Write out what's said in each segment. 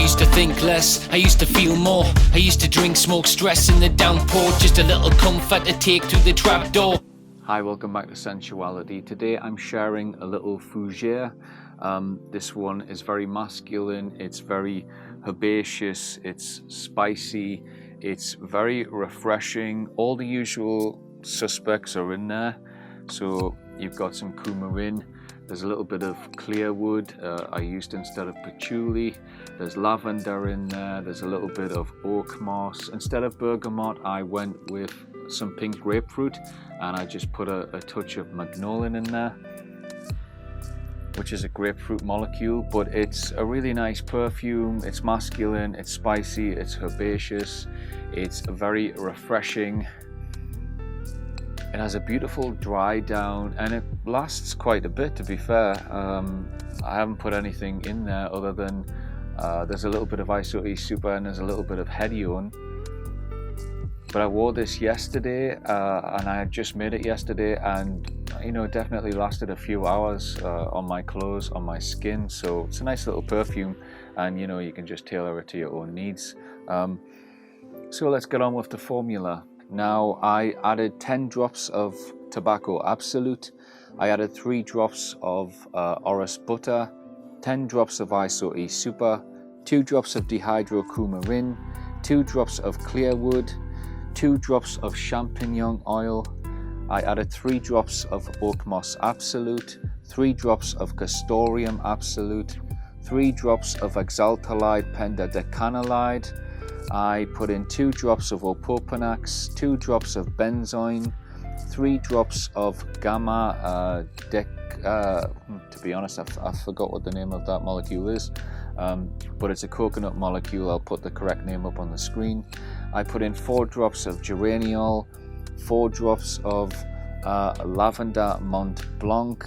used to think less, I used to feel more. I used to drink, smoke, stress in the downpour. Just a little comfort to take through the trapdoor. Hi, welcome back to Scentuality. Today I'm sharing a little fougere. This one is very masculine, it's very herbaceous, it's spicy, it's very refreshing. All the usual suspects are in there. So you've got some coumarin, there's a little bit of clearwood I used instead of patchouli, there's lavender in there, there's a little bit of oakmoss. Instead of bergamot I went with some pink grapefruit and I just put a touch of Magnolan in there, which is a grapefruit molecule, but it's a really nice perfume. It's masculine, it's spicy, it's herbaceous, it's very refreshing. It has a beautiful dry down and it lasts quite a bit, to be fair. I haven't put anything in there other than there's a little bit of Isoe Super and there's a little bit of Hedione. But I wore this yesterday and I had just made it yesterday, and you know, it definitely lasted a few hours on my clothes, on my skin. So it's a nice little perfume, and you know, you can just tailor it to your own needs. So let's get on with the formula. Now I added 10 drops of Tobacco Absolute, I added 3 drops of Orris Butter, 10 drops of Isoe Super, 2 drops of Dihydro Coumarin, 2 drops of Clearwood, 2 drops of Champignon Oil. I added 3 drops of Oakmoss Absolute, 3 drops of Castoreum Absolute, 3 drops of Exaltolide Pentadecanolide. I put in 2 drops of Opoponax, 2 drops of Benzoin, 3 drops of Gamma to be honest, I forgot what the name of that molecule is, but it's a coconut molecule. I'll put the correct name up on the screen. I put in 4 drops of Geraniol, 4 drops of Lavender Mont Blanc,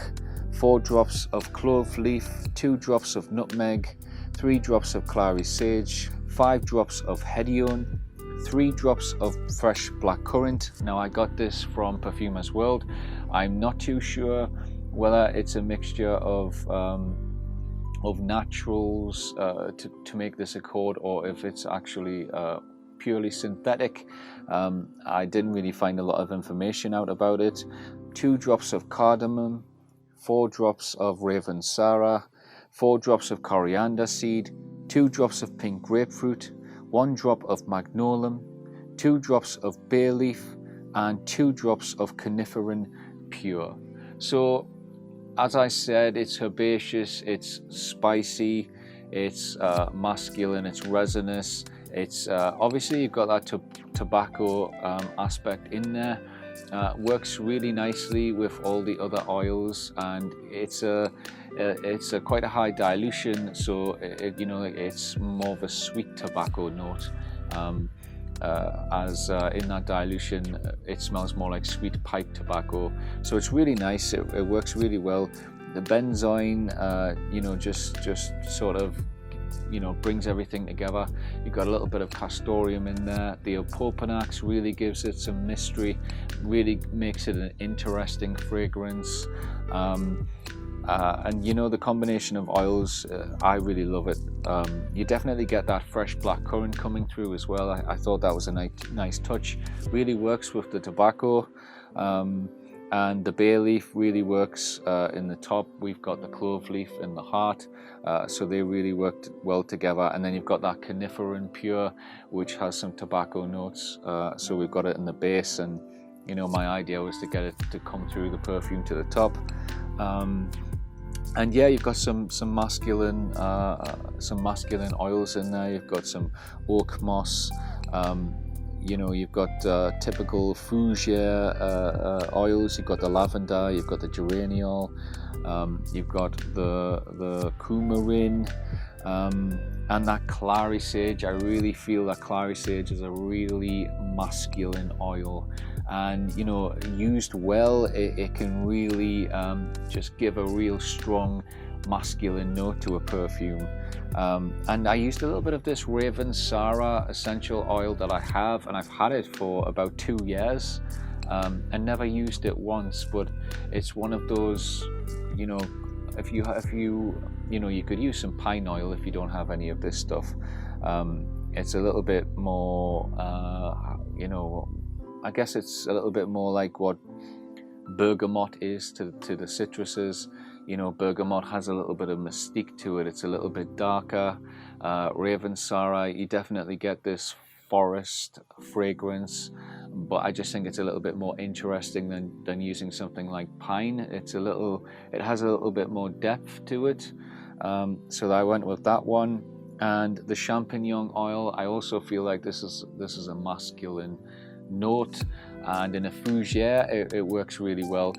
4 drops of Clove Leaf, 2 drops of Nutmeg, 3 drops of Clary Sage, 5 drops of Hedione, 3 drops of fresh blackcurrant. Now I got this from Perfume World. I'm not too sure whether it's a mixture of naturals to make this accord, or if it's actually purely synthetic. I didn't really find a lot of information out about it. 2 drops of cardamom, 4 drops of Ravensare, 4 drops of Coriander Seed, 2 drops of pink grapefruit, 1 drop of Magnolan, 2 drops of bay leaf, and 2 drops of Coniferan Pure. So as I said, it's herbaceous, it's spicy, it's masculine, it's resinous. It's obviously you've got that tobacco aspect in there. Works really nicely with all the other oils, and it's a quite a high dilution, so you know, it's more of a sweet tobacco note. In that dilution, it smells more like sweet pipe tobacco. So it's really nice. It works really well. The benzoin, you know, just sort of, you know, brings everything together. You've got a little bit of castoreum in there. The Opoponax really gives it some mystery, really makes it an interesting fragrance. And you know, the combination of oils, I really love it. You definitely get that fresh blackcurrant coming through as well. I thought that was a nice touch. Really works with the tobacco. And the bay leaf really works in the top. We've got the clove leaf in the heart, so they really worked well together. And then you've got that Coniferan Pure, which has some tobacco notes, so we've got it in the base. And you know, my idea was to get it to come through the perfume to the top. And yeah, you've got some masculine oils in there. You've got some oak moss. You know, you've got typical fougere oils. You've got the lavender, you've got the geraniol, you've got the coumarin, and that Clary Sage. I really feel that Clary Sage is a really masculine oil, and you know, used well, it can really just give a real strong masculine note to a perfume. And I used a little bit of this Ravensare essential oil that I have, and I've had it for about 2 years and never used it once, but it's one of those, you know, if you you could use some pine oil if you don't have any of this stuff. It's a little bit more, I guess it's a little bit more like what bergamot is to the citruses. Bergamot has a little bit of mystique to it. It's a little bit darker. Ravensare, you definitely get this forest fragrance, but I just think it's a little bit more interesting than using something like pine. It has a little bit more depth to it. So I went with that one. And the Champignon Oil, I also feel like this is a masculine note, and in a fougere it works really well.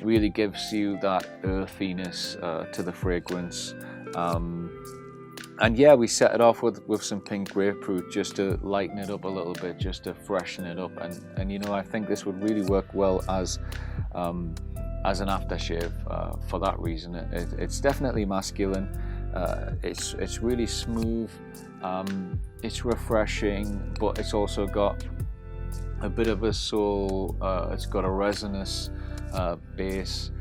Really gives you that earthiness to the fragrance. And yeah, we set it off with some pink grapefruit just to lighten it up a little bit, just to freshen it up. And I think this would really work well as an aftershave for that reason. It's definitely masculine. It's really smooth. It's refreshing, but it's also got a bit of a soul. It's got a resinous base.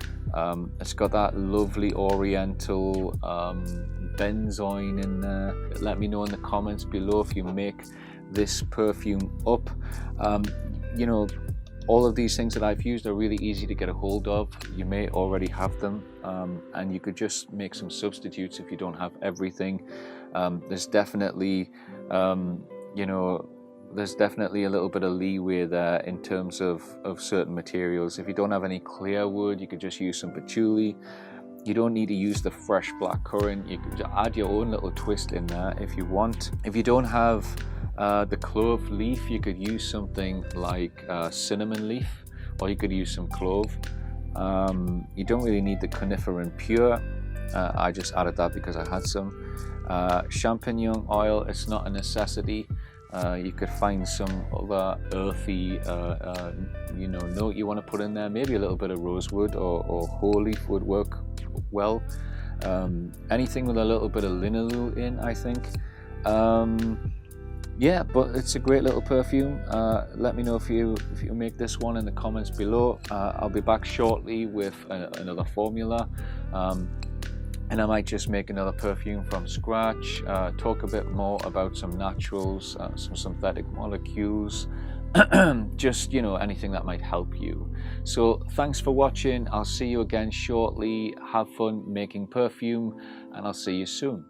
It's got that lovely oriental benzoin in there. Let me know in the comments below if you make this perfume up. All of these things that I've used are really easy to get a hold of. You may already have them, and you could just make some substitutes if you don't have everything. There's definitely there's definitely a little bit of leeway there in terms of certain materials. If you don't have any clearwood, you could just use some patchouli. You don't need to use the fresh blackcurrant. You could add your own little twist in there if you want. If you don't have the clove leaf, you could use something like cinnamon leaf, or you could use some clove. You don't really need the Coniferan Pure. I just added that because I had some. Champignon oil, it's not a necessity. You could find some other earthy note you want to put in there. Maybe a little bit of rosewood or whole leaf would work well. Anything with a little bit of linalool in, I think. Yeah, but it's a great little perfume. Let me know if you make this one in the comments below. I'll be back shortly with another formula, and I might just make another perfume from scratch, talk a bit more about some naturals, some synthetic molecules, just anything that might help you. So thanks for watching. I'll see you again shortly. Have fun making perfume, and I'll see you soon.